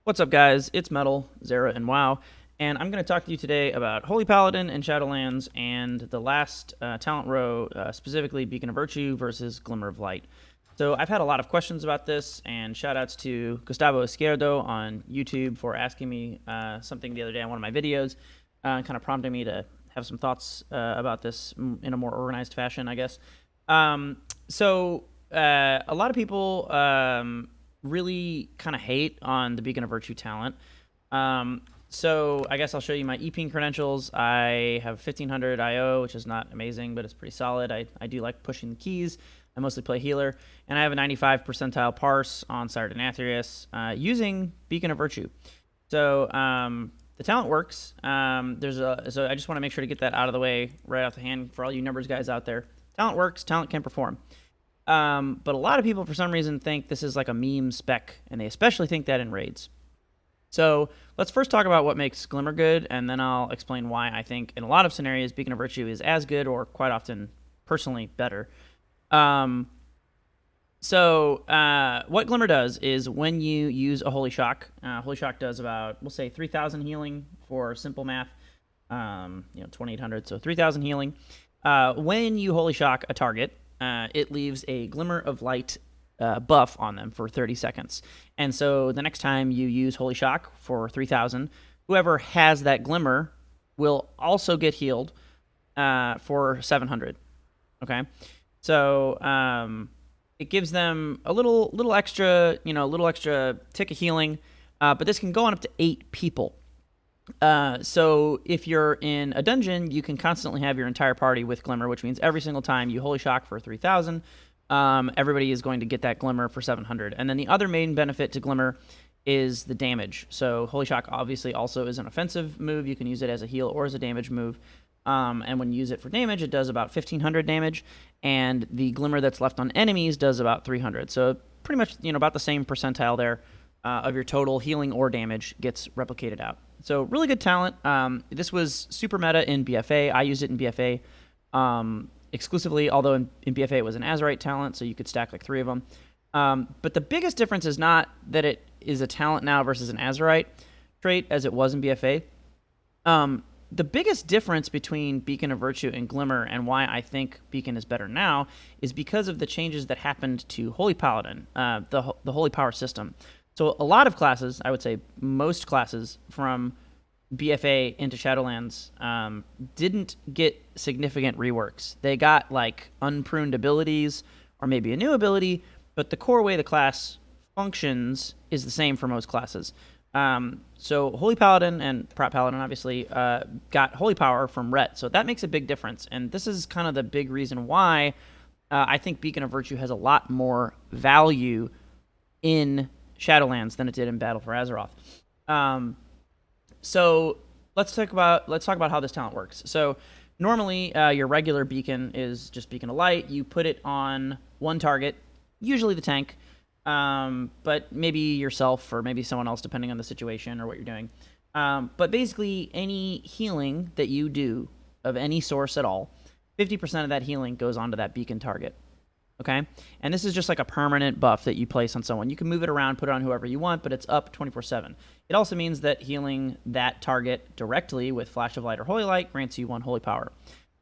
What's up, guys? It's Metal, Zera, and WoW, and I'm going to talk to you today about Holy Paladin and Shadowlands and the last talent row, specifically Beacon of Virtue versus Glimmer of Light. So I've had a lot of questions about this, and shoutouts to Gustavo Izquierdo on YouTube for asking me something the other day on one of my videos, kind of prompting me to have some thoughts about this in a more organized fashion, I guess. A lot of people really kind of hate on the Beacon of Virtue talent. So I guess I'll show you my EPing credentials. I have 1500 IO, which is not amazing, but it's pretty solid. I do like pushing the keys. I mostly play healer. And I have a 95 percentile parse on Sardonathrius using Beacon of Virtue. So the talent works. So I just want to make sure to get that out of the way right off the hand for all you numbers guys out there. Talent works. Talent can perform. But a lot of people, for some reason, think this is like a meme spec, and they especially think that in raids. So let's first talk about what makes Glimmer good, and then I'll explain why I think in a lot of scenarios Beacon of Virtue is as good or quite often, personally, better. What Glimmer does is when you use a Holy Shock, Holy Shock does about, we'll say, 3,000 healing for simple math, 2,800, so 3,000 healing. When you Holy Shock a target, it leaves a Glimmer of Light buff on them for 30 seconds. And so the next time you use Holy Shock for 3,000, whoever has that Glimmer will also get healed for 700. Okay? So it gives them a little extra, little extra tick of healing, but this can go on up to 8 people. So if you're in a dungeon, you can constantly have your entire party with Glimmer, which means every single time you Holy Shock for 3,000, everybody is going to get that Glimmer for 700. And then the other main benefit to Glimmer is the damage. So Holy Shock obviously also is an offensive move. You can use it as a heal or as a damage move. And when you use it for damage, it does about 1,500 damage, and the Glimmer that's left on enemies does about 300. So pretty much, about the same percentile there of your total healing or damage gets replicated out. So really good talent. This was super meta in BFA. I used it in BFA exclusively, although in BFA it was an Azerite talent, so you could stack like 3 of them. But the biggest difference is not that it is a talent now versus an Azerite trait, as it was in BFA. The biggest difference between Beacon of Virtue and Glimmer, and why I think Beacon is better now, is because of the changes that happened to Holy Paladin, the Holy Power system. So a lot of classes, I would say most classes from BFA into Shadowlands didn't get significant reworks. They got like unpruned abilities or maybe a new ability, but the core way the class functions is the same for most classes. So Holy Paladin and Prot Paladin obviously got Holy Power from Ret, so that makes a big difference. And this is kind of the big reason why I think Beacon of Virtue has a lot more value in Shadowlands than it did in Battle for Azeroth. So let's talk about how this talent works. So normally your regular beacon is just Beacon of Light. You put it on one target, usually the tank, but maybe yourself or maybe someone else depending on the situation or what you're doing. But basically any healing that you do of any source at all, 50% of that healing goes onto that beacon target. Okay? And this is just like a permanent buff that you place on someone. You can move it around, put it on whoever you want, but it's up 24/7. It also means that healing that target directly with Flash of Light or Holy Light grants you 1 Holy Power.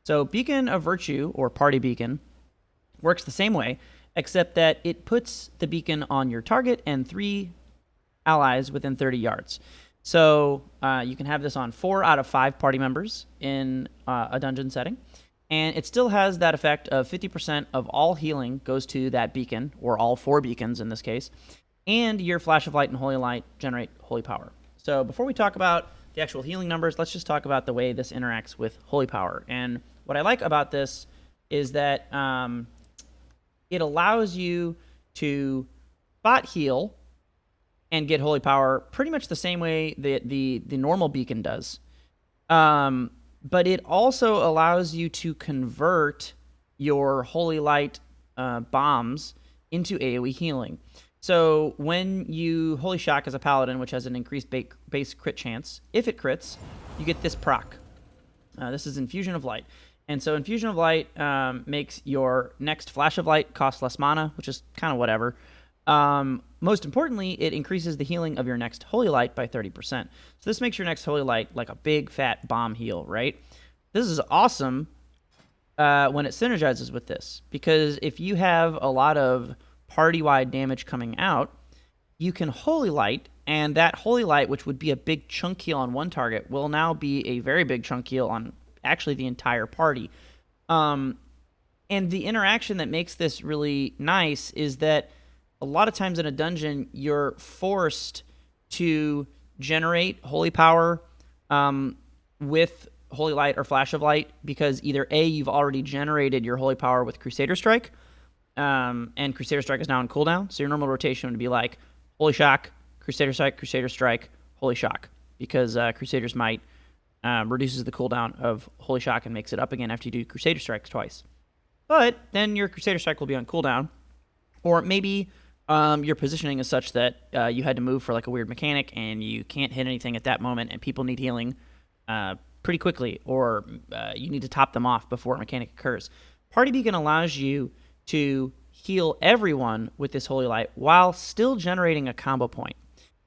So Beacon of Virtue, or Party Beacon, works the same way, except that it puts the beacon on your target and 3 allies within 30 yards. So you can have this on 4 out of 5 party members in a dungeon setting. And it still has that effect of 50% of all healing goes to that beacon, or all 4 beacons in this case, and your Flash of Light and Holy Light generate Holy Power. So before we talk about the actual healing numbers, let's just talk about the way this interacts with Holy Power. And what I like about this is that it allows you to spot heal and get Holy Power pretty much the same way that the normal beacon does. But it also allows you to convert your Holy Light bombs into AoE healing. So when you Holy Shock as a Paladin, which has an increased base crit chance, if it crits, you get this proc. This is Infusion of Light. And so Infusion of Light makes your next Flash of Light cost less mana, which is kind of whatever. Most importantly, it increases the healing of your next Holy Light by 30%. So this makes your next Holy Light like a big fat bomb heal, right? This is awesome when it synergizes with this, because if you have a lot of party-wide damage coming out, you can Holy Light, and that Holy Light, which would be a big chunk heal on one target, will now be a very big chunk heal on actually the entire party. And the interaction that makes this really nice is that a lot of times in a dungeon, you're forced to generate holy power with Holy Light or Flash of Light, because either A, you've already generated your holy power with Crusader Strike, and Crusader Strike is now on cooldown, so your normal rotation would be like Holy Shock, Crusader Strike, Holy Shock, because Crusader's Might reduces the cooldown of Holy Shock and makes it up again after you do Crusader Strikes twice. But then your Crusader Strike will be on cooldown, or maybe your positioning is such that you had to move for like a weird mechanic and you can't hit anything at that moment and people need healing pretty quickly, or you need to top them off before a mechanic occurs. Party Beacon allows you to heal everyone with this Holy Light while still generating a combo point.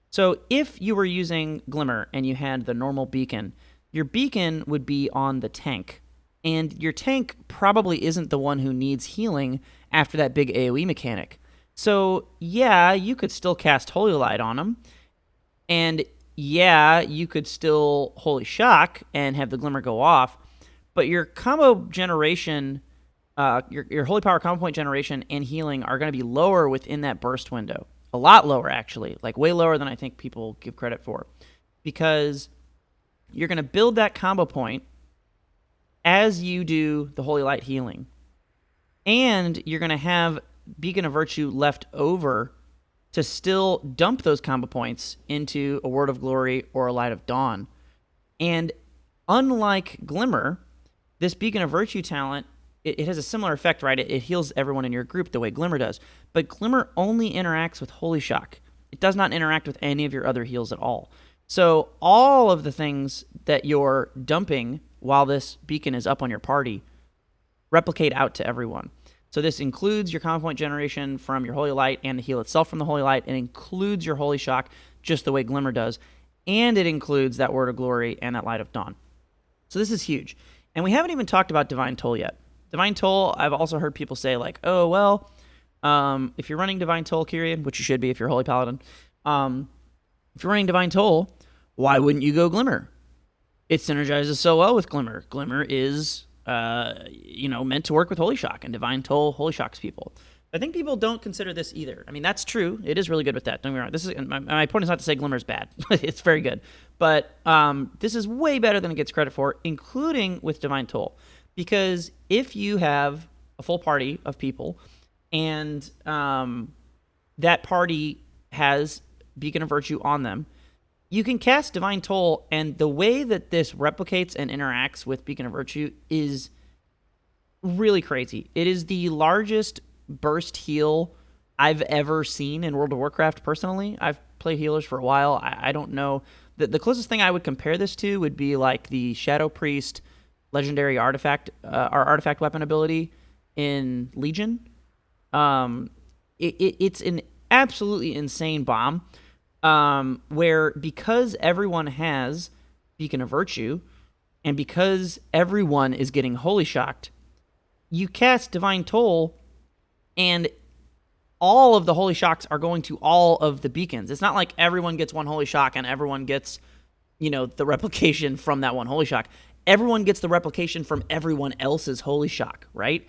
So if you were using Glimmer and you had the normal beacon, your beacon would be on the tank, and your tank probably isn't the one who needs healing after that big AoE mechanic. So yeah, you could still cast Holy Light on them, and yeah, you could still Holy Shock and have the Glimmer go off, but your combo generation, your Holy Power combo point generation and healing are going to be lower within that burst window. A lot lower, actually, like way lower than I think people give credit for, because you're going to build that combo point as you do the Holy Light healing, and you're going to have Beacon of Virtue left over to still dump those combo points into a Word of Glory or a Light of Dawn. And unlike Glimmer, this Beacon of Virtue talent, it has a similar effect, right? It heals everyone in your group the way Glimmer does. But Glimmer only interacts with Holy Shock. It does not interact with any of your other heals at all. So all of the things that you're dumping while this beacon is up on your party replicate out to everyone. So this includes your combo point generation from your Holy Light and the heal itself from the Holy Light. It includes your Holy Shock just the way Glimmer does. And it includes that Word of Glory and that Light of Dawn. So this is huge. And we haven't even talked about Divine Toll yet. Divine Toll, I've also heard people say like, oh, well, if you're running Divine Toll, Kyrian, which you should be if you're Holy Paladin, if you're running Divine Toll, why wouldn't you go Glimmer? It synergizes so well with Glimmer. Glimmer is, meant to work with Holy Shock, and Divine Toll Holy Shocks people. I think people don't consider this either. I mean, that's true. It is really good with that. Don't get me wrong. This is my point is not to say Glimmer's bad. It's very good. But this is way better than it gets credit for, including with Divine Toll. Because if you have a full party of people and that party has Beacon of Virtue on them, you can cast Divine Toll, and the way that this replicates and interacts with Beacon of Virtue is really crazy. It is the largest burst heal I've ever seen in World of Warcraft, personally. I've played healers for a while. I don't know. The closest thing I would compare this to would be like the Shadow Priest legendary artifact, or artifact weapon ability in Legion. It's an absolutely insane bomb, where because everyone has Beacon of Virtue, and because everyone is getting Holy Shocked, you cast Divine Toll, and all of the Holy Shocks are going to all of the beacons. It's not like everyone gets one Holy Shock and everyone gets, the replication from that one Holy Shock. Everyone gets the replication from everyone else's Holy Shock, right?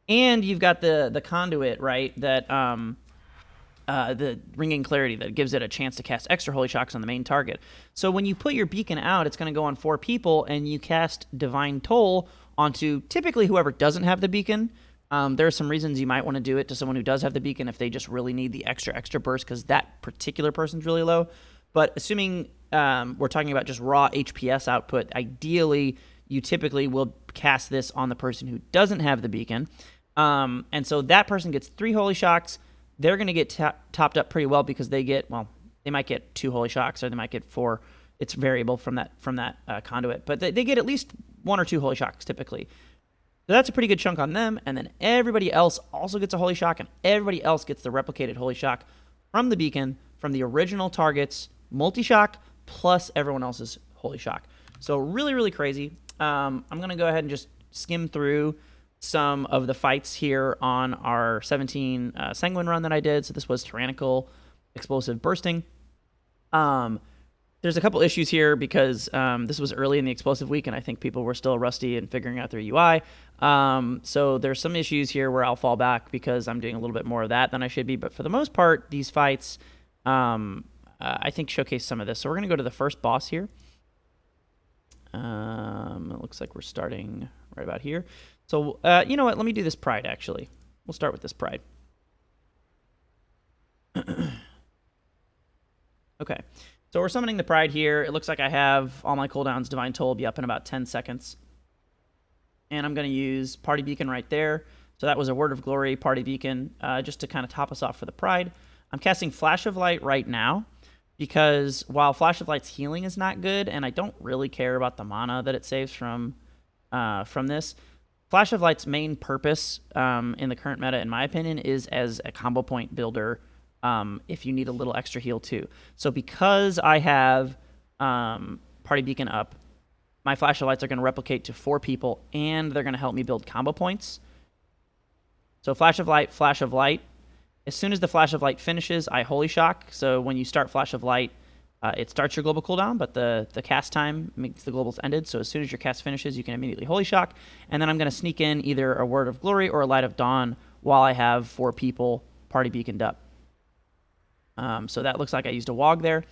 And you've got the conduit, right, that the Ringing Clarity that gives it a chance to cast extra Holy Shocks on the main target. So when you put your beacon out, it's going to go on 4 people, and you cast Divine Toll onto typically whoever doesn't have the beacon. There are some reasons you might want to do it to someone who does have the beacon if they just really need the extra burst because that particular person's really low. But assuming we're talking about just raw HPS output, ideally you typically will cast this on the person who doesn't have the beacon. And so that person gets 3 Holy Shocks. They're going to get topped up pretty well because they might get 2 Holy Shocks or they might get 4. It's variable from that conduit. But they get at least 1 or 2 Holy Shocks typically. So that's a pretty good chunk on them, and then everybody else also gets a Holy Shock, and everybody else gets the replicated Holy Shock from the beacon, from the original target's multi-shock, plus everyone else's Holy Shock. So really, really crazy. I'm going to go ahead and just skim through some of the fights here on our 17 Sanguine run that I did. So this was Tyrannical Explosive Bursting. There's a couple issues here because this was early in the explosive week, and I think people were still rusty and figuring out their UI. So there's some issues here where I'll fall back because I'm doing a little bit more of that than I should be. But for the most part, these fights, I think, showcase some of this. So we're going to go to the first boss here. It looks like we're starting right about here. So, you know what? Let me do this Pride, actually. We'll start with this Pride. Okay. So we're summoning the Pride here. It looks like I have all my cooldowns. Divine Toll will be up in about 10 seconds. And I'm going to use Party Beacon right there. So that was a Word of Glory Party Beacon, just to kind of top us off for the Pride. I'm casting Flash of Light right now, because while Flash of Light's healing is not good, and I don't really care about the mana that it saves from this, Flash of Light's main purpose in the current meta, in my opinion, is as a combo point builder if you need a little extra heal too. So because I have Party Beacon up, my Flash of Lights are going to replicate to 4 people, and they're going to help me build combo points. So Flash of Light, Flash of Light. As soon as the Flash of Light finishes, I Holy Shock. So when you start Flash of Light, it starts your global cooldown, but the cast time makes the globals ended. So as soon as your cast finishes, you can immediately Holy Shock. And then I'm going to sneak in either a Word of Glory or a Light of Dawn while I have 4 people Party Beaconed up. So that looks like I used a WOG there.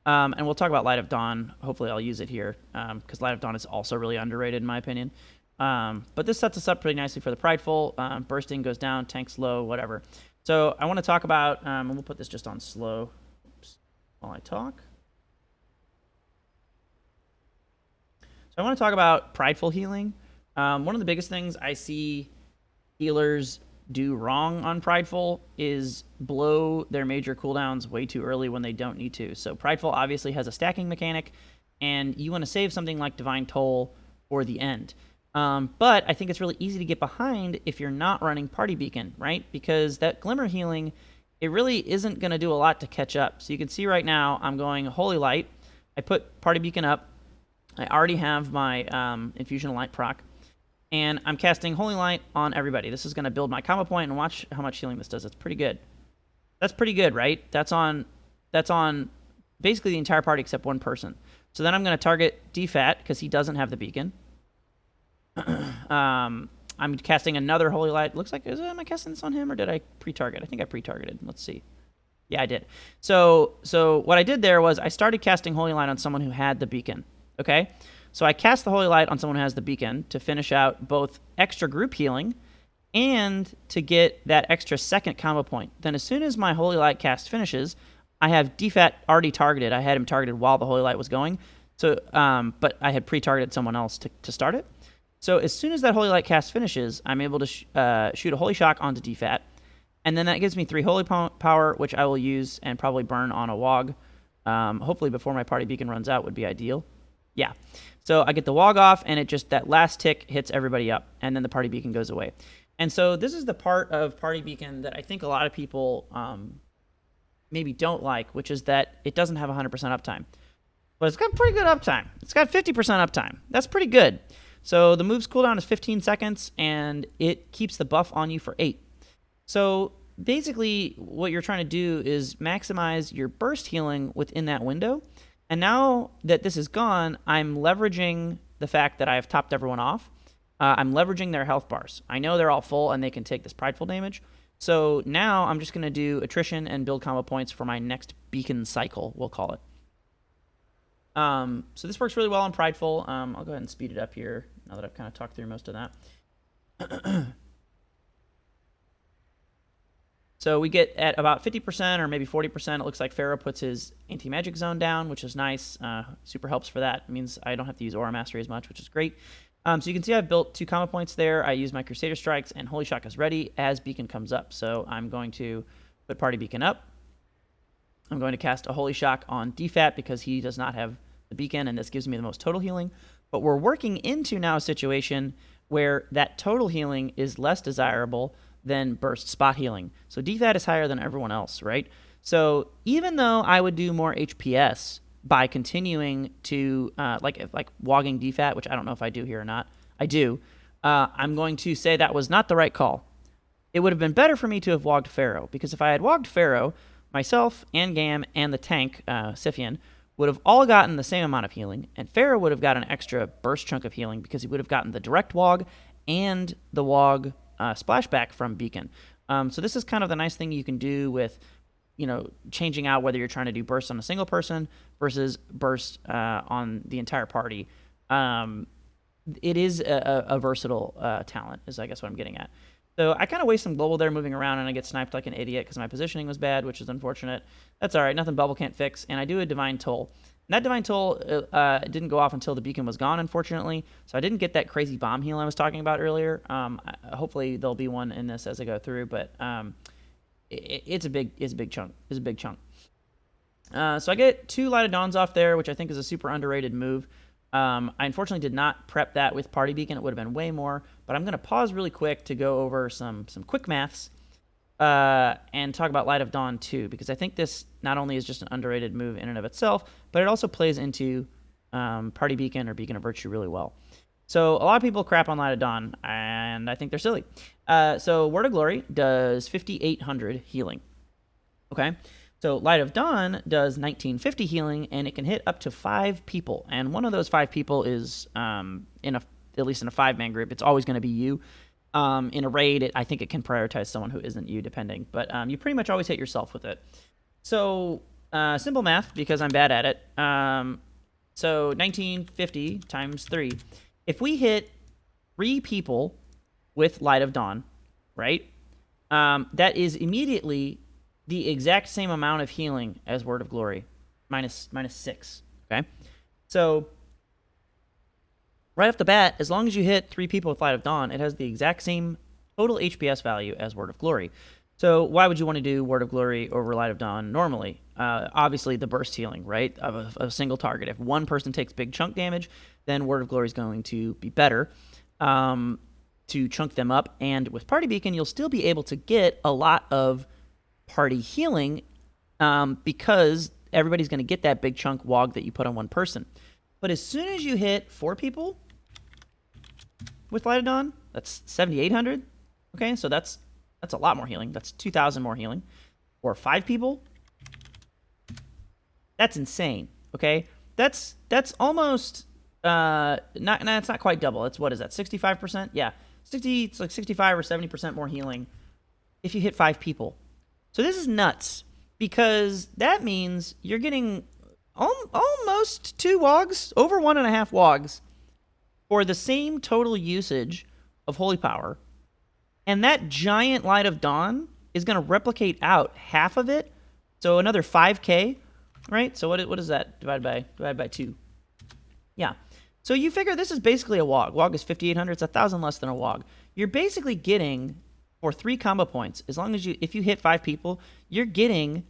And we'll talk about Light of Dawn. Hopefully I'll use it here, because Light of Dawn is also really underrated in my opinion. But this sets us up pretty nicely for the Prideful. Bursting goes down, tanks low, whatever. So I want to talk about, and we'll put this just on slow while I talk. So I want to talk about Prideful healing. One of the biggest things I see healers do wrong on Prideful is blow their major cooldowns way too early when they don't need to. So Prideful obviously has a stacking mechanic, and you want to save something like Divine Toll for the end. But I think it's really easy to get behind if you're not running Party Beacon, right? Because that Glimmer healing, it really isn't going to do a lot to catch up. So you can see right now I'm going Holy Light. I put Party Beacon up. I already have my Infusion of Light proc. And I'm casting Holy Light on everybody. This is going to build my combo point, and watch how much healing this does. It's pretty good. That's pretty good, right? That's on basically the entire party except one person. So then I'm going to target DFAT because he doesn't have the beacon. I'm casting another Holy Light. Looks like, am I casting this on him, or did I pre-target? I think I pre-targeted. Let's see. Yeah, I did. So what I did there was I started casting Holy Light on someone who had the beacon. Okay? So I cast the Holy Light on someone who has the beacon to finish out both extra group healing and to get that extra second combo point. Then as soon as my Holy Light cast finishes, I have DFAT already targeted. I had him targeted while the Holy Light was going. So, but I had pre-targeted someone else to start it. So as soon as that Holy Light cast finishes, I'm able to shoot a Holy Shock onto DFAT. And then that gives me 3 Holy Power, which I will use and probably burn on a WOG. Hopefully before my Party Beacon runs out would be ideal. Yeah. So I get the WOG off, and it just, that last tick hits everybody up, and then the Party Beacon goes away. And so this is the part of Party Beacon that I think a lot of people maybe don't like, which is that it doesn't have 100% uptime. But it's got pretty good uptime. It's got 50% uptime. That's pretty good. So the move's cooldown is 15 seconds, and it keeps the buff on you for 8. So basically what you're trying to do is maximize your burst healing within that window. And now that this is gone, I'm leveraging the fact that I have topped everyone off. I'm leveraging their health bars. I know they're all full and they can take this Prideful damage. So now I'm just going to do attrition and build combo points for my next beacon cycle, we'll call it. So this works really well on Prideful. I'll go ahead and speed it up here now that I've kind of talked through most of that. So we get at about 50% or maybe 40%. It looks like Pharaoh puts his anti-magic zone down, which is nice. Super helps for that. It means I don't have to use Aura Mastery as much, which is great. So you can see I've built 2 combo points there. I use my Crusader Strikes, and Holy Shock is ready as Beacon comes up. So I'm going to put Party Beacon up. I'm going to cast a Holy Shock on DFAT because he does not have the beacon, and this gives me the most total healing. But we're working into now a situation where that total healing is less desirable than burst spot healing. So DFAT is higher than everyone else, right? So even though I would do more HPS by continuing to like wogging DFAT, which I don't know if I do here or not, I do. I'm going to say that was not the right call. It would have been better for me to have wogged Pharaoh, because if I had wogged Pharaoh, myself and Gam and the tank, Scythian, would have all gotten the same amount of healing, and Pharaoh would have got an extra burst chunk of healing because he would have gotten the direct wog and the wog splashback from Beacon. So this is kind of the nice thing you can do with, changing out whether you're trying to do burst on a single person versus burst on the entire party. It is a versatile talent, is I guess what I'm getting at. So I kind of waste some global there moving around, and I get sniped like an idiot because my positioning was bad, which is unfortunate. That's all right. Nothing Bubble can't fix. And I do a Divine Toll. And that Divine Toll didn't go off until the beacon was gone, unfortunately. So I didn't get that crazy bomb heal I was talking about earlier. Hopefully there'll be one in this as I go through, but it's a big chunk. It's a big chunk. So I get 2 Light of Dawns off there, which I think is a super underrated move. I unfortunately did not prep that with Party Beacon. It would have been way more, but I'm going to pause really quick to go over some quick maths and talk about Light of Dawn too, because I think this not only is just an underrated move in and of itself, but it also plays into Party Beacon or Beacon of Virtue really well. So a lot of people crap on Light of Dawn, and I think they're silly. So Word of Glory does 5,800 healing. Okay. So Light of Dawn does 1950 healing, and it can hit up to 5 people. And one of those 5 people is at least in a 5-man group. It's always going to be you. In a raid, I think it can prioritize someone who isn't you, depending. But you pretty much always hit yourself with it. So simple math, because I'm bad at it. So 1950 times 3. If we hit 3 people with Light of Dawn, right? That is immediately the exact same amount of healing as Word of Glory, minus 6, okay? So, right off the bat, as long as you hit 3 people with Light of Dawn, it has the exact same total HPS value as Word of Glory. So, why would you want to do Word of Glory over Light of Dawn normally? Obviously, the burst healing, right, of a single target. If one person takes big chunk damage, then Word of Glory is going to be better to chunk them up. And with Party Beacon, you'll still be able to get a lot of party healing because everybody's going to get that big chunk wog that you put on one person. But as soon as you hit 4 people with Light of Dawn, that's 7,800. Okay, so that's a lot more healing. That's 2,000 more healing. Or 5 people, that's insane. Okay, that's almost it's not quite double. It's, what is that, 65%? Yeah, it's like 65 or 70% more healing if you hit 5 people. So this is nuts, because that means you're getting almost 2 wogs, over 1.5 wogs, for the same total usage of Holy Power. And that giant Light of Dawn is going to replicate out half of it, so another 5k, right? So what is that divided by 2? Yeah. So you figure this is basically a wog. Wog is 5,800. It's 1,000 less than a wog. You're basically getting, for 3 combo points, as long as if you hit 5 people, you're getting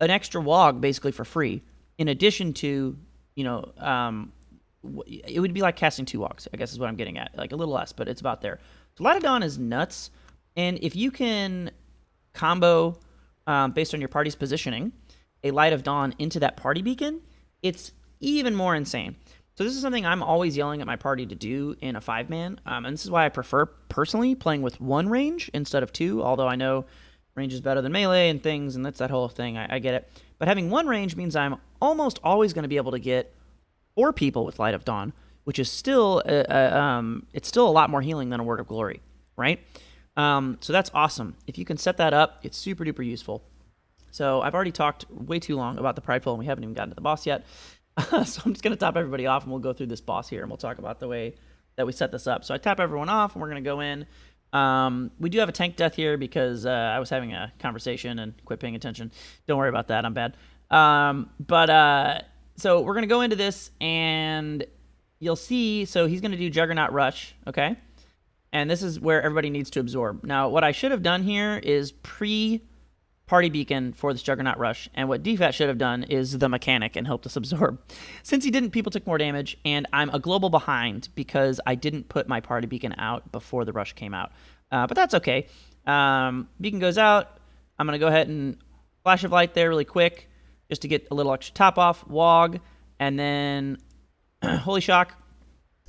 an extra wog basically for free. In addition to, it would be like casting 2 wogs, I guess is what I'm getting at. Like a little less, but it's about there. So Light of Dawn is nuts. And if you can combo, based on your party's positioning, a Light of Dawn into that party beacon, it's even more insane. So this is something I'm always yelling at my party to do in a 5-man, and this is why I prefer, personally, playing with 1 range instead of 2, although I know range is better than melee and things, and that's that whole thing, I get it. But having 1 range means I'm almost always going to be able to get 4 people with Light of Dawn, which is still, it's still a lot more healing than a Word of Glory, right? So that's awesome. If you can set that up, it's super duper useful. So I've already talked way too long about the Prideful, and we haven't even gotten to the boss yet. So I'm just going to top everybody off, and we'll go through this boss here, and we'll talk about the way that we set this up. So I tap everyone off, and we're going to go in. We do have a tank death here because I was having a conversation and quit paying attention. Don't worry about that. I'm bad. So we're going to go into this, and you'll see, so he's going to do Juggernaut Rush, okay? And this is where everybody needs to absorb. Now, what I should have done here is Party Beacon for this Juggernaut Rush, and what DFAT should have done is the mechanic and helped us absorb. Since he didn't, people took more damage, and I'm a global behind because I didn't put my Party Beacon out before the rush came out. But that's okay. Beacon goes out. I'm going to go ahead and Flash of Light there really quick just to get a little extra top off, Wog, and then Holy Shock,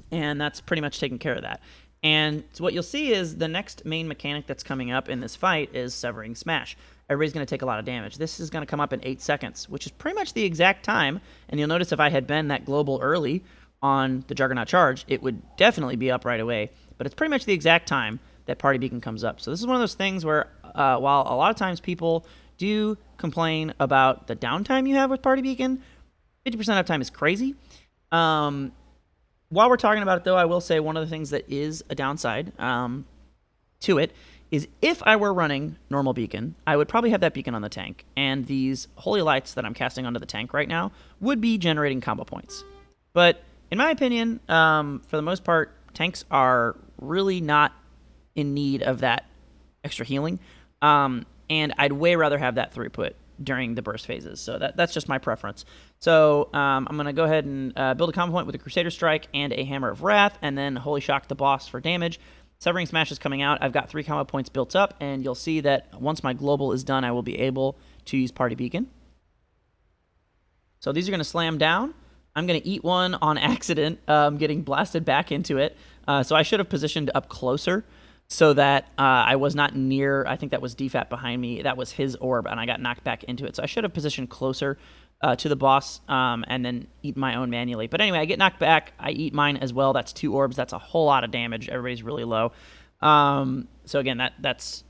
and that's pretty much taking care of that. And so what you'll see is the next main mechanic that's coming up in this fight is Severing Smash. Everybody's going to take a lot of damage. This is going to come up in 8 seconds, which is pretty much the exact time. And you'll notice if I had been that global early on the Juggernaut charge, it would definitely be up right away. But it's pretty much the exact time that Party Beacon comes up. So this is one of those things where while a lot of times people do complain about the downtime you have with Party Beacon, 50% of the time is crazy. While we're talking about it, though, I will say one of the things that is a downside to it is if I were running normal Beacon, I would probably have that Beacon on the tank, and these Holy Lights that I'm casting onto the tank right now would be generating combo points. But in my opinion, for the most part, tanks are really not in need of that extra healing, and I'd way rather have that throughput during the burst phases. So that's just my preference. So I'm going to go ahead and build a combo point with a Crusader Strike and a Hammer of Wrath, and then Holy Shock the boss for damage. Severing Smash is coming out. I've got 3 combo points built up, and you'll see that once my global is done, I will be able to use Party Beacon. So these are going to slam down. I'm going to eat one on accident, getting blasted back into it. So I should have positioned up closer so that I was not near, I think that was DFAT behind me. That was his orb, and I got knocked back into it. So I should have positioned closer to the boss and then eat my own manually. But anyway, I get knocked back. I eat mine as well. That's 2 orbs. That's a whole lot of damage. Everybody's really low. So again, that's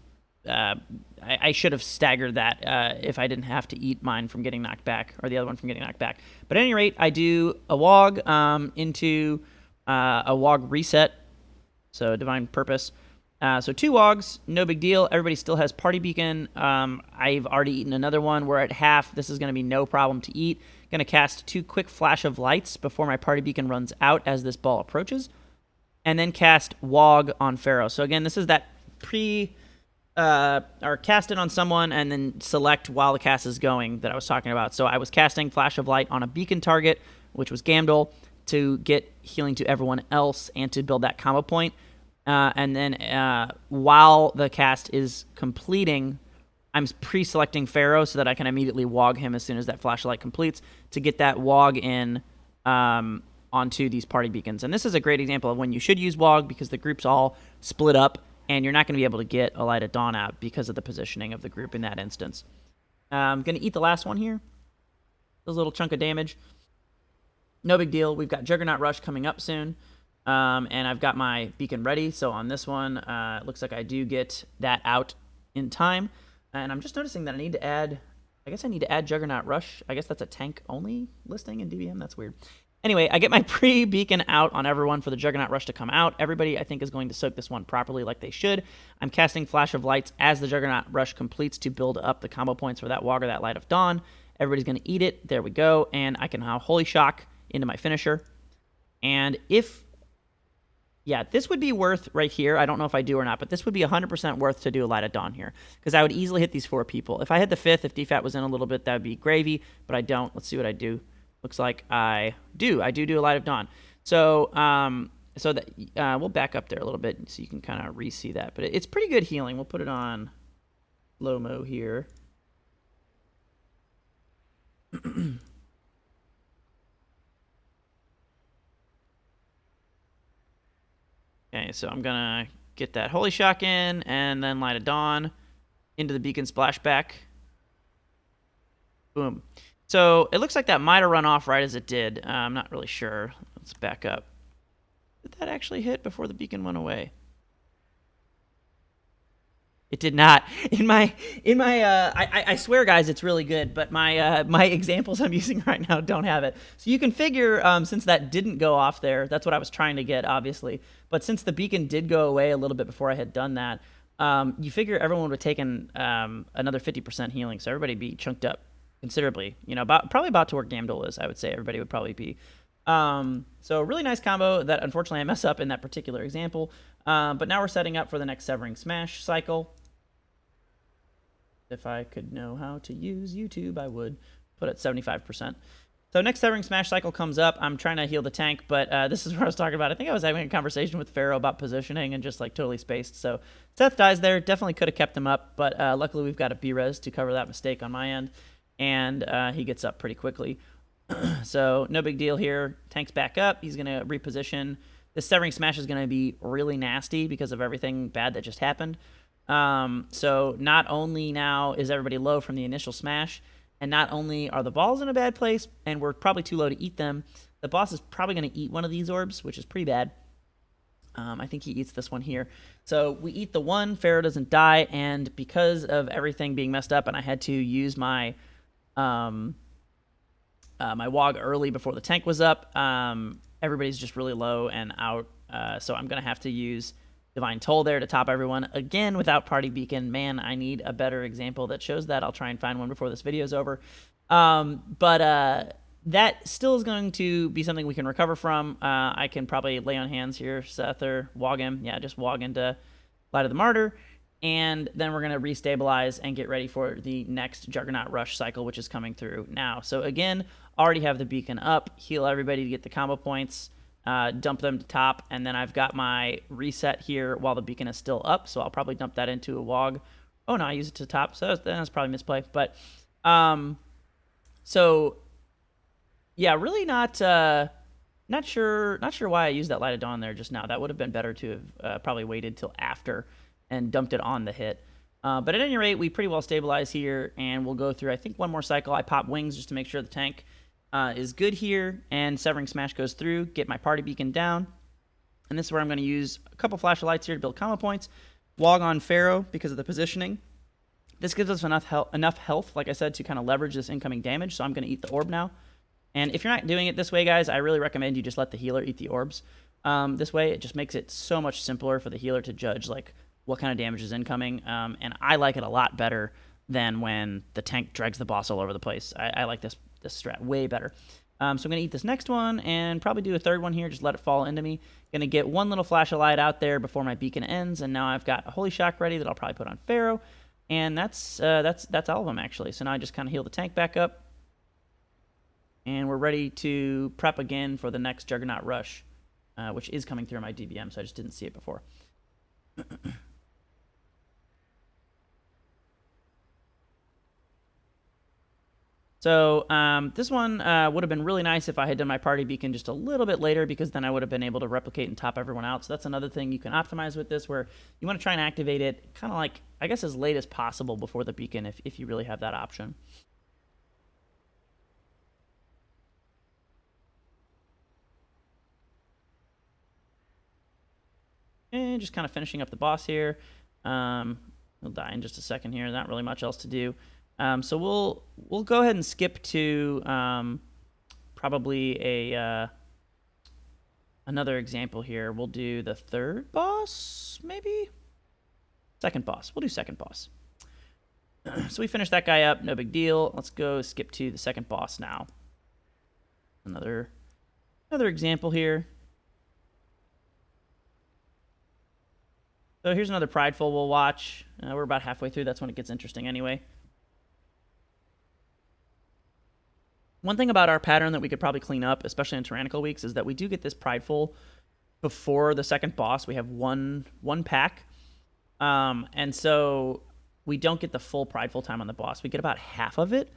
I should have staggered that if I didn't have to eat mine from getting knocked back, or the other one from getting knocked back. But at any rate, I do a Wog into a Wog reset, so Divine Purpose. So 2 Wogs, no big deal. Everybody still has Party Beacon. I've already eaten another one. We're at half. This is going to be no problem to eat. Going to cast 2 quick Flash of Lights before my Party Beacon runs out as this ball approaches. And then cast Wog on Pharaoh. So again, this is that or cast it on someone and then select while the cast is going that I was talking about. So I was casting Flash of Light on a Beacon target, which was Gamdol, to get healing to everyone else and to build that combo point. And then while the cast is completing, I'm pre-selecting Pharaoh so that I can immediately Wog him as soon as that flashlight completes to get that Wog in onto these Party Beacons. And this is a great example of when you should use Wog because the group's all split up and you're not going to be able to get a Light of Dawn out because of the positioning of the group in that instance. I'm going to eat the last one here. A little chunk of damage. No big deal. We've got Juggernaut Rush coming up soon. And I've got my Beacon ready, so on this one, it looks like I do get that out in time. And I'm just noticing that I need to add, I guess I need to add Juggernaut Rush. I guess that's a tank-only listing in DBM. That's weird. Anyway, I get my pre-Beacon out on everyone for the Juggernaut Rush to come out. Everybody, I think, is going to soak this one properly like they should. I'm casting Flash of Lights as the Juggernaut Rush completes to build up the combo points for that Wog or that Light of Dawn. Everybody's going to eat it. There we go. And I can now Holy Shock into my finisher. And yeah, this would be worth right here. I don't know if I do or not, but this would be 100% worth to do a Light of Dawn here because I would easily hit these 4 people. If I hit the 5th, if DFAT was in a little bit, that would be gravy, but I don't. Let's see what I do. Looks like I do. I do a Light of Dawn. So that we'll back up there a little bit so you can kind of re-see that. But it's pretty good healing. We'll put it on low-mo here. Okay, so I'm going to get that Holy Shock in, and then Light of Dawn into the Beacon Splashback. Boom. So it looks like that might have run off right as it did. I'm not really sure. Let's back up. Did that actually hit before the Beacon went away? It did not. I swear, guys, it's really good, but my examples I'm using right now don't have it. So you can figure, since that didn't go off there, that's what I was trying to get, obviously. But since the Beacon did go away a little bit before I had done that, you figure everyone would have taken another 50% healing, so everybody would be chunked up considerably. You know, probably about to where Gamdol is, I would say everybody would probably be. So really nice combo that unfortunately I mess up in that particular example. But now we're setting up for the next Severing Smash cycle. If I could know how to use YouTube, I would put it 75%. So next Severing Smash cycle comes up. I'm trying to heal the tank, but this is what I was talking about. I think I was having a conversation with Pharaoh about positioning and just like totally spaced. So Seth dies there. Definitely could have kept him up, but luckily we've got a B-res to cover that mistake on my end, and he gets up pretty quickly. So no big deal here. Tank's back up. He's going to reposition. This Severing Smash is going to be really nasty because of everything bad that just happened. So not only now is everybody low from the initial smash, and not only are the balls in a bad place, and we're probably too low to eat them, the boss is probably going to eat one of these orbs, which is pretty bad. I think he eats this one here. So we eat the one, Pharaoh doesn't die, and because of everything being messed up, and I had to use my my WOG early before the tank was up, everybody's just really low and out. So I'm going to have to use Divine Toll there to top everyone. Again, without Party Beacon. Man, I need a better example that shows that. I'll try and find one before this video is over. But that still is going to be something we can recover from. I can probably lay on hands here, Seth, or WOG him. Yeah, just WOG into Light of the Martyr. And then we're going to restabilize and get ready for the next Juggernaut Rush cycle, which is coming through now. So again, already have the beacon up. Heal everybody to get the combo points. Dump them to top, and then I've got my reset here while the beacon is still up, so I'll probably dump that into a WOG. Oh no, I use it to top, so that's probably misplay. But so yeah, really not sure why I used that Light of Dawn there just now. That would have been better to have probably waited till after and dumped it on the hit. But at any rate, we pretty well stabilize here, and we'll go through, I think, one more cycle. I pop wings just to make sure the tank is good here, and Severing Smash goes through, get my Party Beacon down, and this is where I'm going to use a couple Flash of Lights here to build combo points. WOG on Pharaoh because of the positioning. This gives us enough health, like I said, to kind of leverage this incoming damage, so I'm going to eat the orb now. And if you're not doing it this way, guys, I really recommend you just let the healer eat the orbs. This way, it just makes it so much simpler for the healer to judge like what kind of damage is incoming, and I like it a lot better than when the tank drags the boss all over the place. I like this strat way better. So I'm going to eat this next one and probably do a third one here, just let it fall into me. Going to get one little Flash of Light out there before my beacon ends, and now I've got a Holy Shock ready that I'll probably put on Pharaoh, and that's all of them, actually. So now I just kind of heal the tank back up, and we're ready to prep again for the next Juggernaut Rush, which is coming through my DBM, so I just didn't see it before. So this one would have been really nice if I had done my Party Beacon just a little bit later, because then I would have been able to replicate and top everyone out. So that's another thing you can optimize with this, where you want to try and activate it kind of like, I guess, as late as possible before the beacon if you really have that option. And just kind of finishing up the boss here. He'll die in just a second here. Not really much else to do. So we'll go ahead and skip to probably another example here. We'll do the third boss, maybe? Second boss. We'll do second boss. So we finished that guy up. No big deal. Let's go skip to the second boss now. Another example here. So here's another Prideful we'll watch. We're about halfway through. That's when it gets interesting anyway. One thing about our pattern that we could probably clean up, especially in Tyrannical weeks, is that we do get this Prideful before the second boss. We have one pack. And so we don't get the full Prideful time on the boss. We get about half of it.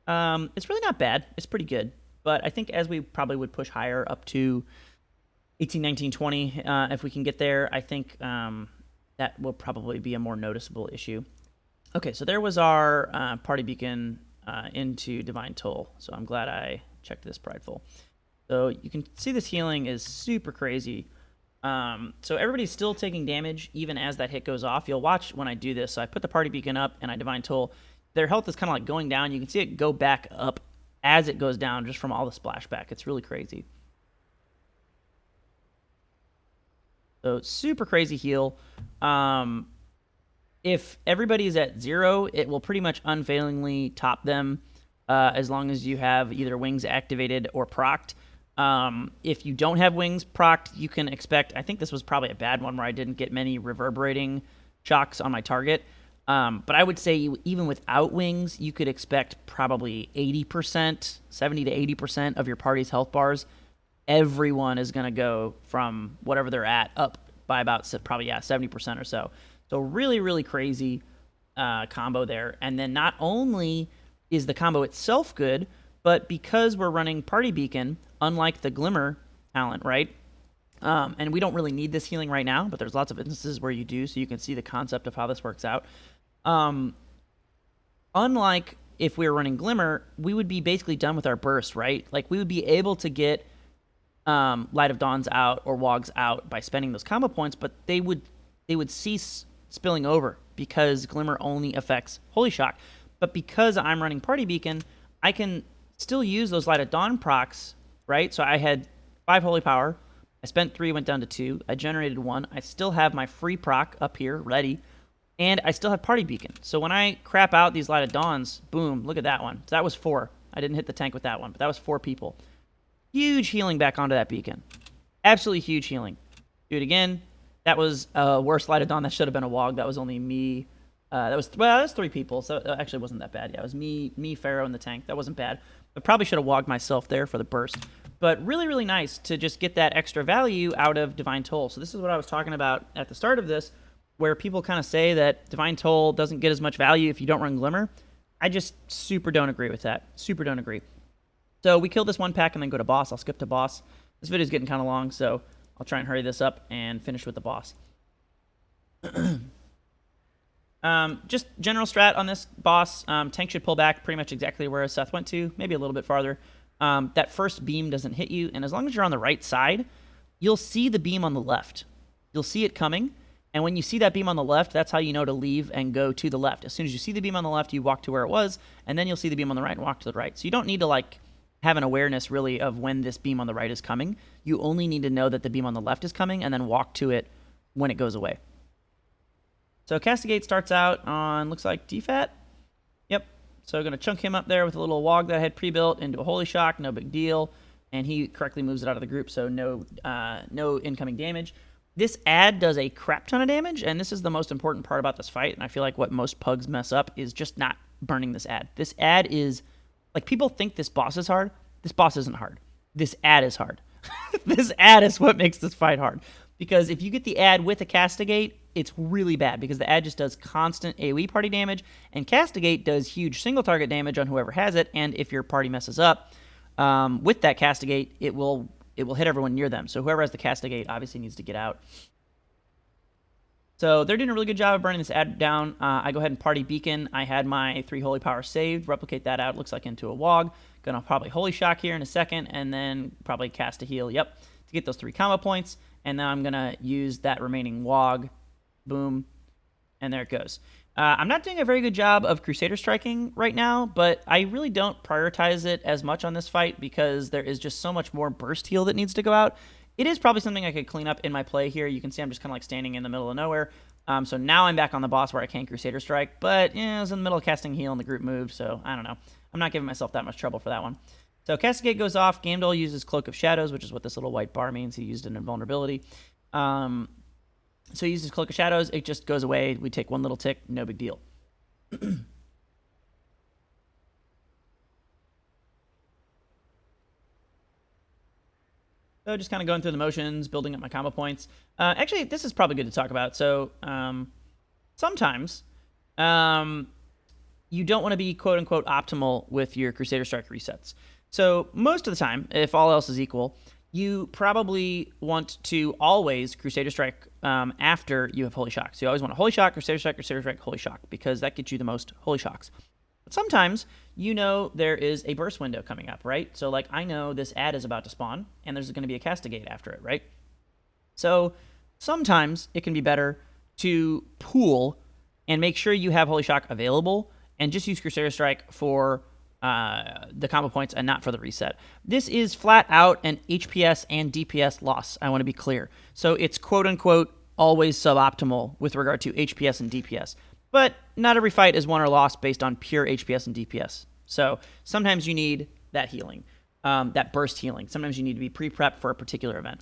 It's really not bad. It's pretty good. But I think as we probably would push higher up to 18, 19, 20, if we can get there, I think that will probably be a more noticeable issue. Okay, so there was our Party Beacon into Divine Toll. So I'm glad I checked this Prideful. So you can see this healing is super crazy. So everybody's still taking damage even as that hit goes off. You'll watch when I do this. So I put the Party Beacon up and I Divine Toll. Their health is kind of like going down. You can see it go back up as it goes down just from all the splashback. It's really crazy. So super crazy heal. If everybody is at 0, it will pretty much unfailingly top them as long as you have either wings activated or procced. If you don't have wings procced, you can expect, I think this was probably a bad one where I didn't get many reverberating shocks on my target. But I would say even without wings, you could expect probably 80%, 70 to 80% of your party's health bars. Everyone is going to go from whatever they're at up by about probably 70% or so. So really, really crazy combo there. And then not only is the combo itself good, but because we're running Party Beacon, unlike the Glimmer talent, right? And we don't really need this healing right now, but there's lots of instances where you do, so you can see the concept of how this works out. Unlike if we were running Glimmer, we would be basically done with our burst, right? Like, we would be able to get Light of Dawns out or Wogs out by spending those combo points, but they would cease spilling over because Glimmer only affects Holy Shock. But because I'm running Party Beacon, I can still use those Light of Dawn procs, right? So I had 5 Holy Power. I spent 3, went down to 2. I generated 1. I still have my free proc up here ready. And I still have Party Beacon. So when I crap out these Light of Dawns, boom, look at that one. So that was 4. I didn't hit the tank with that one, but that was 4 people. Huge healing back onto that beacon. Absolutely huge healing. Do it again. That was a worse Light of Dawn. That should have been a Wog. That was only me. That was 3 people, so it actually wasn't that bad. Yeah, it was me, Pharaoh, and the tank. That wasn't bad. I probably should have wogged myself there for the burst. But really, really nice to just get that extra value out of Divine Toll. So this is what I was talking about at the start of this, where people kind of say that Divine Toll doesn't get as much value if you don't run Glimmer. I just super don't agree with that. Super don't agree. So we kill this one pack and then go to boss. I'll skip to boss. This video is getting kind of long, so I'll try and hurry this up and finish with the boss. Just general strat on this boss. Tank should pull back pretty much exactly where Seth went to, maybe a little bit farther. That first beam doesn't hit you, and as long as you're on the right side, you'll see the beam on the left. You'll see it coming, and when you see that beam on the left, that's how you know to leave and go to the left. As soon as you see the beam on the left, you walk to where it was, and then you'll see the beam on the right and walk to the right. So you don't need to, like, have an awareness, really, of when this beam on the right is coming. You only need to know that the beam on the left is coming, and then walk to it when it goes away. So Castigate starts out on, looks like, DFAT. Yep. So I'm going to chunk him up there with a little Wog that I had pre-built into a Holy Shock, no big deal. And he correctly moves it out of the group, so no incoming damage. This ad does a crap ton of damage, and this is the most important part about this fight, and I feel like what most pugs mess up is just not burning this ad. This ad is, like, people think this boss is hard. This boss isn't hard. This ad is hard. This ad is what makes this fight hard. Because if you get the ad with a Castigate, it's really bad, because the ad just does constant AoE party damage, and Castigate does huge single target damage on whoever has it, and if your party messes up with that Castigate, it will hit everyone near them. So whoever has the Castigate obviously needs to get out. So they're doing a really good job of burning this ad down. I go ahead and Party Beacon. I had my 3 Holy Power saved. Replicate that out, looks like, into a Wog. Gonna probably Holy Shock here in a second, and then probably cast a heal, yep, to get those 3 combo points. And then I'm gonna use that remaining Wog. Boom. And there it goes. I'm not doing a very good job of Crusader striking right now, but I really don't prioritize it as much on this fight because there is just so much more burst heal that needs to go out. It is probably something I could clean up in my play here. You can see I'm just kind of like standing in the middle of nowhere. So now I'm back on the boss where I can Crusader strike, but yeah, I was in the middle of casting heal and the group moved, so I don't know. I'm not giving myself that much trouble for that one. So Castigate goes off. Gamdol uses Cloak of Shadows, which is what this little white bar means. He used an invulnerability. So he uses Cloak of Shadows. It just goes away. We take 1 little tick. No big deal. So just kind of going through the motions, building up my combo points. Actually, this is probably good to talk about. So sometimes you don't want to be quote-unquote optimal with your Crusader Strike resets. So most of the time, if all else is equal, you probably want to always Crusader Strike after you have Holy Shock. So you always want a Holy Shock, Crusader Strike, Holy Shock, because that gets you the most Holy Shocks. But sometimes you know there is a burst window coming up, right? So like I know this ad is about to spawn, and there's going to be a Castigate after it, right? So sometimes it can be better to pool and make sure you have Holy Shock available and just use Crusader Strike for the combo points and not for the reset. This is flat out an HPS and DPS loss, I want to be clear. So it's quote-unquote always suboptimal with regard to HPS and DPS. But not every fight is won or lost based on pure HPS and DPS. So sometimes you need that healing, that burst healing. Sometimes you need to be pre-prepped for a particular event.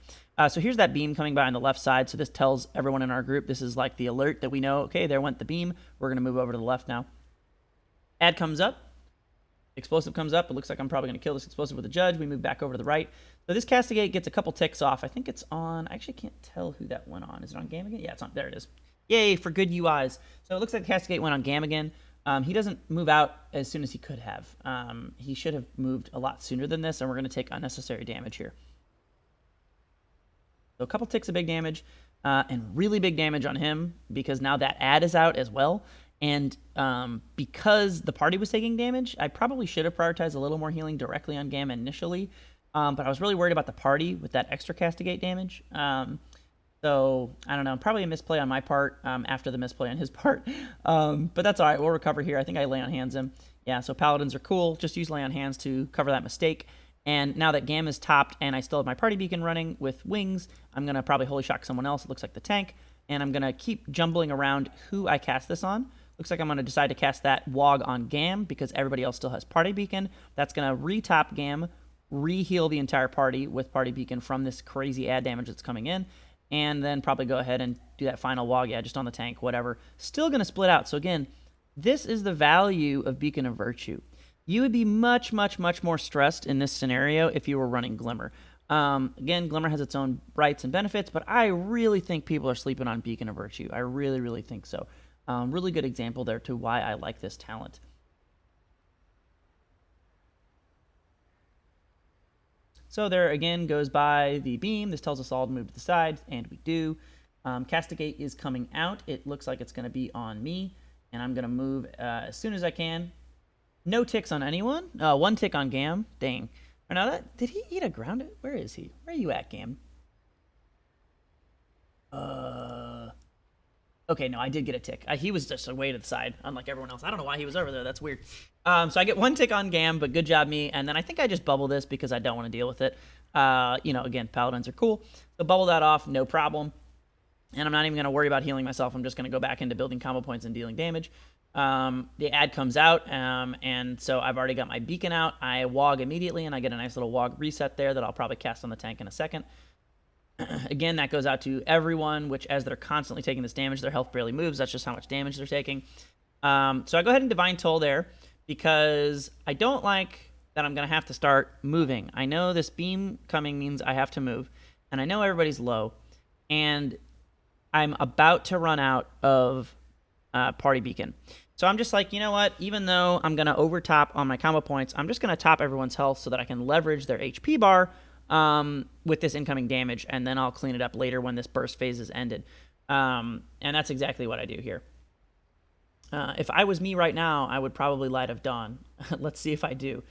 So here's that beam coming by on the left side. So this tells everyone in our group, this is like the alert that we know, okay, there went the beam. We're going to move over to the left now. Ad comes up. Explosive comes up. It looks like I'm probably going to kill this explosive with a judge. We move back over to the right. So this castigate gets a couple ticks off. I think it's on... I actually can't tell who that went on. Is it on Gam again? Yeah, it's on. There it is. Yay, for good UIs. So it looks like the castigate went on Gam again. He doesn't move out as soon as he could have. He should have moved a lot sooner than this, and we're going to take unnecessary damage here. So a couple ticks of big damage, and really big damage on him, because now that ad is out as well. And because the party was taking damage, I probably should have prioritized a little more healing directly on Gamma initially. But I was really worried about the party with that extra castigate damage. So, I don't know, probably a misplay on my part after the misplay on his part. But that's all right, we'll recover here. I think I lay on hands him. Yeah, so paladins are cool. Just use lay on hands to cover that mistake. And now that Gam is topped and I still have my party beacon running with wings, I'm going to probably holy shock someone else. It looks like the tank. And I'm going to keep jumbling around who I cast this on. Looks like I'm going to decide to cast that Wog on Gam because everybody else still has Party Beacon. That's going to re-top Gam, re-heal the entire party with Party Beacon from this crazy ad damage that's coming in, and then probably go ahead and do that final Wog, yeah, just on the tank, whatever. Still going to split out. So again, this is the value of Beacon of Virtue. You would be much, much, much more stressed in this scenario if you were running Glimmer. Again, Glimmer has its own rights and benefits, but I really think people are sleeping on Beacon of Virtue. I really, really think so. Really good example there to why I like this talent. So there again goes by the beam. This tells us all to move to the side, and we do. Castigate is coming out. It looks like it's going to be on me, and I'm going to move as soon as I can. No ticks on anyone. One tick on Gam. Dang. Now did he eat a grounded? Where is he? Where are you at, Gam? Okay, no, I did get a tick. He was just way to the side, unlike everyone else. I don't know why he was over there. That's weird. So I get one tick on Gam, but good job me. And then I think I just bubble this because I don't want to deal with it. You know, again, paladins are cool. So bubble that off, no problem. And I'm not even going to worry about healing myself. I'm just going to go back into building combo points and dealing damage. The ad comes out, and so I've already got my beacon out. I Wog immediately, and I get a nice little Wog reset there that I'll probably cast on the tank in a second. Again, that goes out to everyone, which as they're constantly taking this damage, their health barely moves. That's just how much damage they're taking. So I go ahead and Divine Toll there because I don't like that I'm going to have to start moving. I know this beam coming means I have to move, and I know everybody's low, and I'm about to run out of Party Beacon. So I'm just like, you know what? Even though I'm going to overtop on my combo points, I'm just going to top everyone's health so that I can leverage their HP bar with this incoming damage, and then I'll clean it up later when this burst phase is ended. And that's exactly what I do here. If I was me right now, I would probably Light of Dawn. Let's see if I do.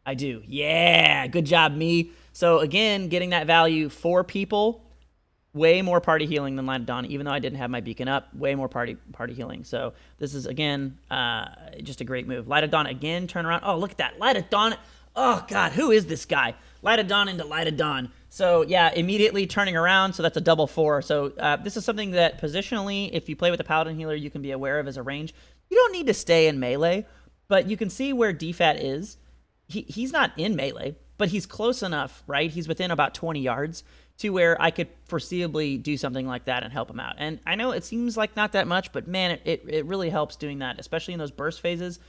I do. Yeah, good job, me. So again, getting that value for people, way more party healing than Light of Dawn, even though I didn't have my beacon up, way more party healing. So this is, again, just a great move. Light of Dawn again, turn around. Oh, look at that. Light of Dawn. Oh, God, who is this guy? Light of Dawn into Light of Dawn. So, yeah, immediately turning around, so that's a double 4. So this is something that positionally, if you play with a Paladin healer, you can be aware of as a range. You don't need to stay in melee, but you can see where DFAT is. He's not in melee, but he's close enough, right? He's within about 20 yards to where I could foreseeably do something like that and help him out. And I know it seems like not that much, but, man, it really helps doing that, especially in those burst phases.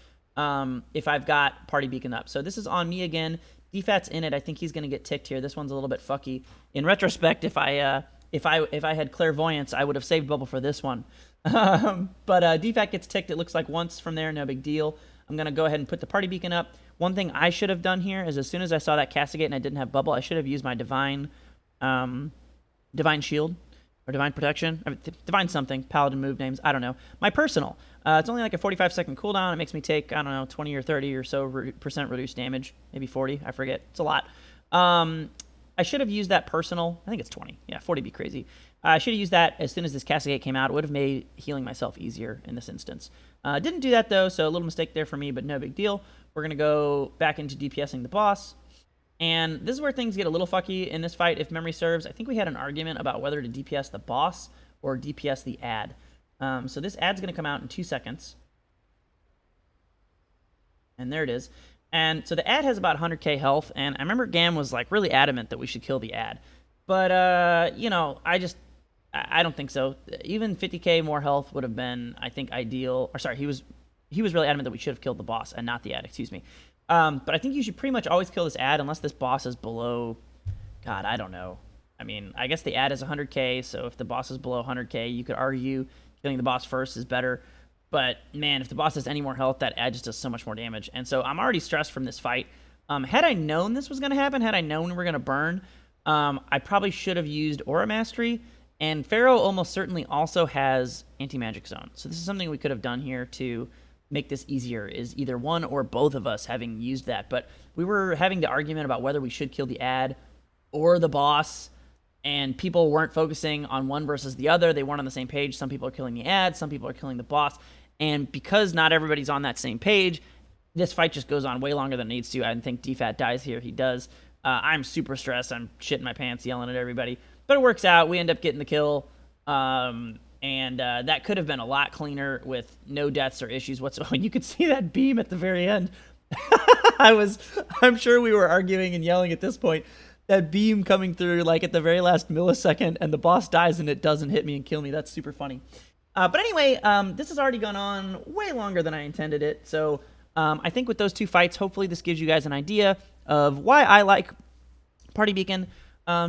If I've got Party Beacon up. So this is on me again. DFAT's in it. I think he's going to get ticked here. This one's a little bit fucky. In retrospect, if I had Clairvoyance, I would have saved bubble for this one. But DFAT gets ticked, it looks like once from there, no big deal. I'm going to go ahead and put the Party Beacon up. One thing I should have done here is as soon as I saw that Castigate and I didn't have bubble, I should have used my Divine Shield. Or Divine Protection. I mean, Divine something. Paladin move names. I don't know. My personal. It's only like a 45-second cooldown. It makes me take, I don't know, 20 or 30 or so percent reduced damage. Maybe 40. I forget. It's a lot. I should have used that personal. I think it's 20. Yeah, 40 would be crazy. I should have used that as soon as this Castigate came out. It would have made healing myself easier in this instance. Didn't do that, though, so a little mistake there for me, but no big deal. We're going to go back into DPSing the boss. And this is where things get a little fucky in this fight, if memory serves. I think we had an argument about whether to DPS the boss or DPS the ad. So this ad's going to come out in 2 seconds. And there it is. And so the ad has about 100k health, and I remember Gam was like really adamant that we should kill the ad. But you know, I don't think so. Even 50k more health would have been, I think, ideal. Or sorry, he was really adamant that we should have killed the boss and not the ad. Excuse me. But I think you should pretty much always kill this ad unless this boss is below. God, I don't know. I mean, I guess the ad is 100k, so if the boss is below 100k, you could argue killing the boss first is better. But man, if the boss has any more health, that ad just does so much more damage. And so I'm already stressed from this fight. Had I known this was going to happen, had I known we were going to burn, I probably should have used Aura Mastery. And Pharaoh almost certainly also has Anti-Magic Zone. So this is something we could have done here to make this easier, is either one or both of us having used that. But we were having the argument about whether we should kill the ad or the boss, and people weren't focusing on one versus the other. They weren't on the same page. Some people are killing the ad, some people are killing the boss. And because not everybody's on that same page, this fight just goes on way longer than it needs to. I think DFAT dies here. He does. I'm super stressed. I'm shitting my pants, yelling at everybody. But it works out. We end up getting the kill. And that could have been a lot cleaner with no deaths or issues whatsoever. You could see that beam at the very end. I'm sure we were arguing and yelling at this point. That beam coming through like at the very last millisecond, and the boss dies and it doesn't hit me and kill me. That's super funny. But anyway, this has already gone on way longer than I intended it. So I think with those two fights, hopefully this gives you guys an idea of why I like Party Beacon.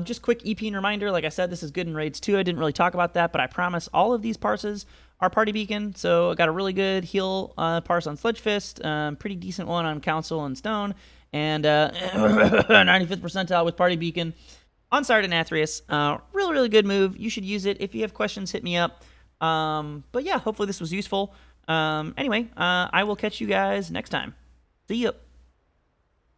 Just quick EP reminder, like I said, this is good in Raids 2. I didn't really talk about that, but I promise all of these parses are Party Beacon. So I got a really good heal parse on Sledge Fist, pretty decent one on Council and Stone, and 95th percentile with Party Beacon on Sardan Athreus. Really, really good move. You should use it. If you have questions, hit me up. But yeah, hopefully this was useful. Anyway, I will catch you guys next time. See ya.